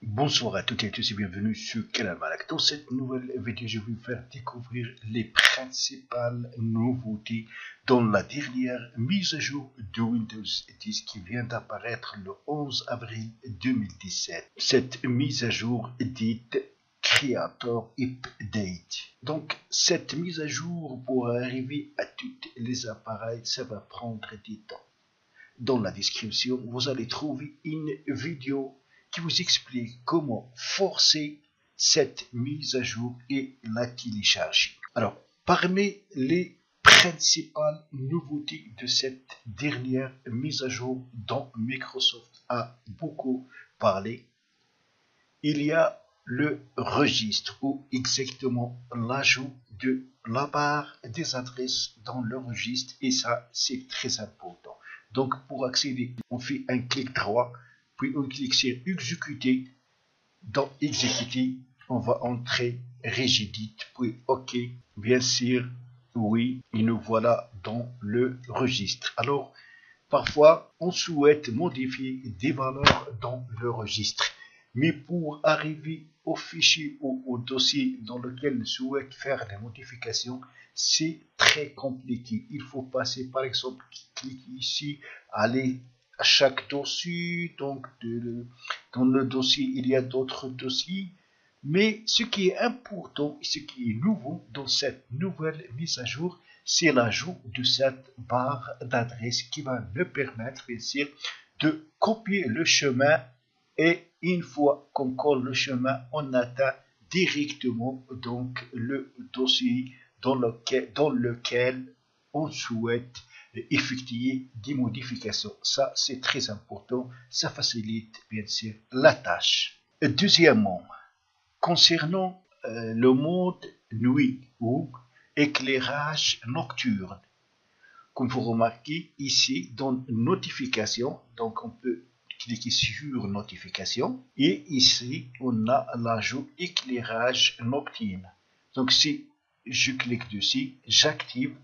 Bonsoir à toutes et à tous et bienvenue sur Canal Malak. Dans cette nouvelle vidéo, je vais vous faire découvrir les principales nouveautés dans la dernière mise à jour de Windows 10 qui vient d'apparaître le 11 avril 2017. Cette mise à jour dite Creator Update. Donc, cette mise à jour pour arriver à tous les appareils, ça va prendre du temps. Dans la description, vous allez trouver une vidéo qui vous explique comment forcer cette mise à jour et la télécharger. Alors, parmi les principales nouveautés de cette dernière mise à jour dont Microsoft a beaucoup parlé, il y a le registre ou exactement l'ajout de la barre des adresses dans le registre et ça c'est très important. Donc pour accéder, on fait un clic droit, puis on clique sur exécuter. Dans exécuter, on va entrer Regedit, puis OK, bien sûr, oui, et nous voilà dans le registre. Alors, parfois, on souhaite modifier des valeurs dans le registre. Mais pour arriver au fichier ou au dossier dans lequel on souhaite faire des modifications, c'est très compliqué. Il faut passer, par exemple, cliquer ici, aller à chaque dossier. Donc, dans le dossier, il y a d'autres dossiers. Mais ce qui est important, ce qui est nouveau dans cette nouvelle mise à jour, c'est l'ajout de cette barre d'adresse qui va nous permettre, bien sûr, de copier le chemin et une fois qu'on colle le chemin, on atteint directement donc le dossier dans lequel on souhaite effectuer des modifications. Ça, c'est très important. Ça facilite bien sûr la tâche. Deuxièmement, concernant le mode nuit ou éclairage nocturne, comme vous remarquez ici dans notification, donc on peut cliquer sur notification et ici on a l'ajout éclairage nocturne. Donc si je clique dessus, j'active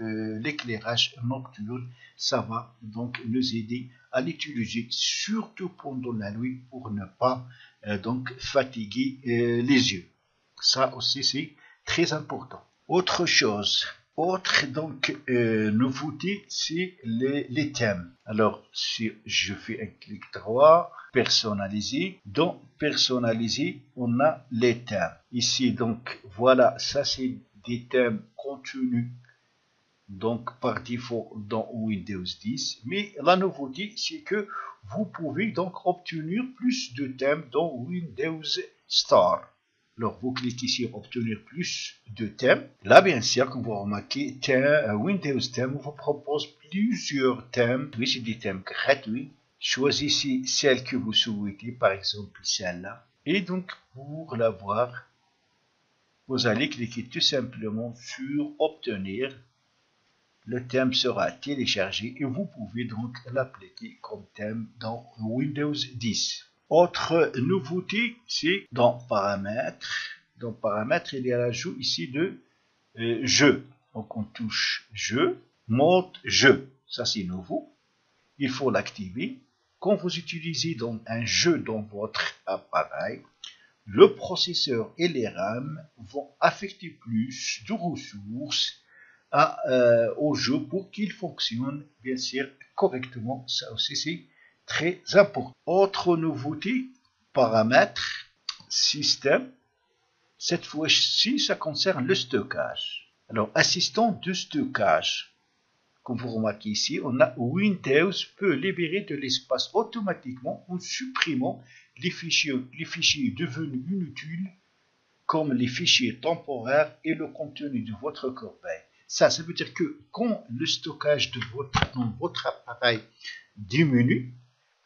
l'éclairage nocturne. Ça va donc nous aider à l'utiliser surtout pendant la nuit pour ne pas donc fatiguer les yeux. Ça aussi c'est très important. Autre chose, autre donc nouveauté, c'est les thèmes. Alors si je fais un clic droit, personnaliser, dans personnaliser, on a les thèmes. Ici donc voilà, ça c'est des thèmes contenus donc par défaut dans Windows 10, mais la nouveauté c'est que vous pouvez donc obtenir plus de thèmes dans Windows Store. Alors, vous cliquez sur obtenir plus de thèmes. Là, bien sûr, comme vous remarquez, Windows Theme vous propose plusieurs thèmes. Oui, c'est des thèmes gratuits. Choisissez celle que vous souhaitez, par exemple celle-là. Et donc, pour l'avoir, vous allez cliquer tout simplement sur obtenir. Le thème sera téléchargé et vous pouvez donc l'appliquer comme thème dans Windows 10. Autre nouveauté, c'est dans paramètres. Dans paramètres, il y a l'ajout ici de jeu. Donc on touche jeu, mode jeu. Ça c'est nouveau. Il faut l'activer. Quand vous utilisez donc un jeu dans votre appareil, le processeur et les RAM vont affecter plus de ressources au jeu pour qu'il fonctionne bien sûr correctement. Ça aussi c'est très important. Autre nouveauté, paramètres, système. Cette fois-ci, ça concerne le stockage. Alors, assistant de stockage. Comme vous remarquez ici, on a Windows peut libérer de l'espace automatiquement en supprimant les fichiers devenus inutiles comme les fichiers temporaires et le contenu de votre corbeille. Ça veut dire que quand le stockage dans votre appareil diminue,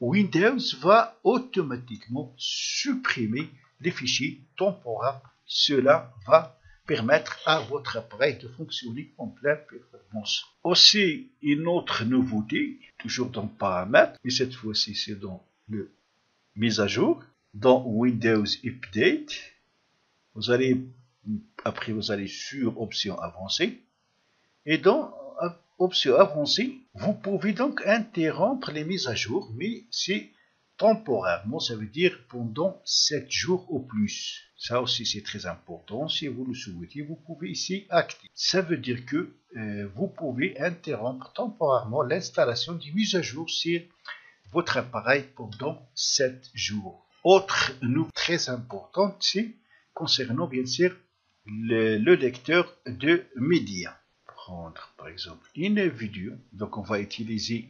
Windows va automatiquement supprimer les fichiers temporaires. Cela va permettre à votre appareil de fonctionner en pleine performance. Aussi, une autre nouveauté, toujours dans paramètres, et cette fois-ci c'est dans le mise à jour, dans Windows Update. Après vous allez sur option avancée et dans option avancée vous pouvez donc interrompre les mises à jour, mais c'est temporairement, ça veut dire pendant 7 jours au plus. Ça aussi, c'est très important. Si vous le souhaitez, vous pouvez ici activer. Ça veut dire que vous pouvez interrompre temporairement l'installation des mises à jour sur votre appareil pendant 7 jours. Autre nouveauté très importante, c'est concernant bien sûr le lecteur de médias. Prendre par exemple une vidéo. Donc on va utiliser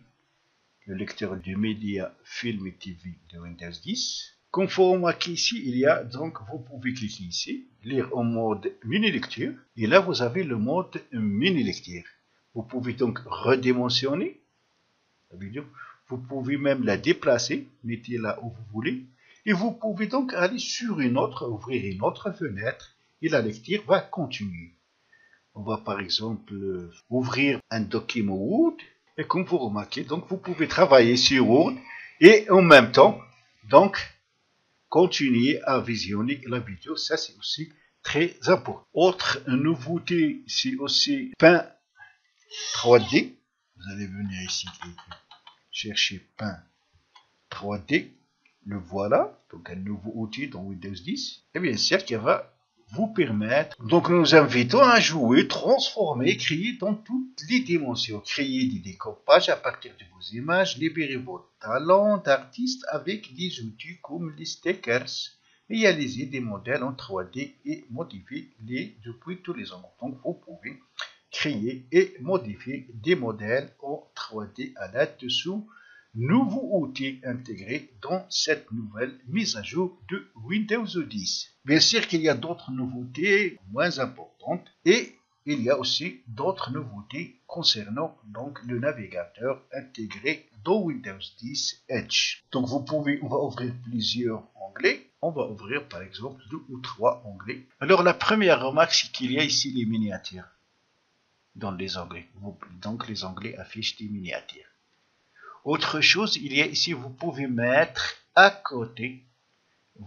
le lecteur de médias film et TV de Windows 10. Comme vous remarquez ici, il y a donc, vous pouvez cliquer ici, lire en mode mini lecture, et là vous avez le mode mini lecture. Vous pouvez donc redimensionner la vidéo, vous pouvez même la déplacer, mettez-la où vous voulez, et vous pouvez donc aller sur une autre, ouvrir une autre fenêtre, et la lecture va continuer. On va par exemple ouvrir un document Word, et comme vous remarquez, donc vous pouvez travailler sur Word et en même temps, donc, continuer à visionner la vidéo. Ça, c'est aussi très important. Autre nouveauté, c'est aussi Paint 3D. Vous allez venir ici et chercher Paint 3D. Le voilà. Donc, un nouveau outil dans Windows 10. Et bien sûr, qui va vous permettre. Donc, nous vous invitons à jouer, transformer, créer dans toutes les dimensions. Créer des découpages à partir de vos images, libérer votre talent d'artiste avec des outils comme les stickers, réaliser des modèles en 3D et modifier-les depuis tous les endroits. Donc, vous pouvez créer et modifier des modèles en 3D à l'aide de ce nouveau outil intégré dans cette nouvelle mise à jour de Windows 10. Bien sûr qu'il y a d'autres nouveautés moins importantes et il y a aussi d'autres nouveautés concernant donc le navigateur intégré dans Windows 10 Edge. Donc on va ouvrir plusieurs onglets. On va ouvrir par exemple 2 ou 3 onglets. Alors la première remarque, c'est qu'il y a ici les miniatures dans les onglets. Donc les onglets affichent des miniatures. Autre chose, il y a ici, vous pouvez mettre à côté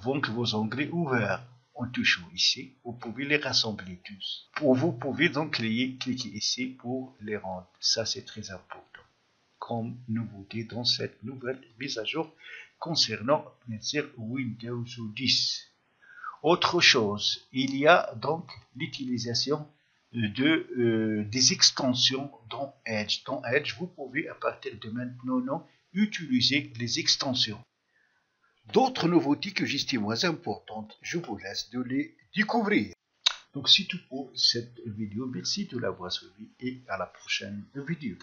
donc vos onglets ouverts en touchant ici. Vous pouvez les rassembler tous. Vous pouvez donc cliquer ici pour les rendre. Ça, c'est très important comme nouveauté dans cette nouvelle mise à jour concernant bien sûr Windows 10. Autre chose, il y a donc l'utilisation des extensions dans Edge. Dans Edge, vous pouvez à partir de maintenant utiliser les extensions. D'autres nouveautés que j'estime moins importantes, je vous laisse de les découvrir. Donc c'est tout pour cette vidéo. Merci de l'avoir suivi et à la prochaine vidéo.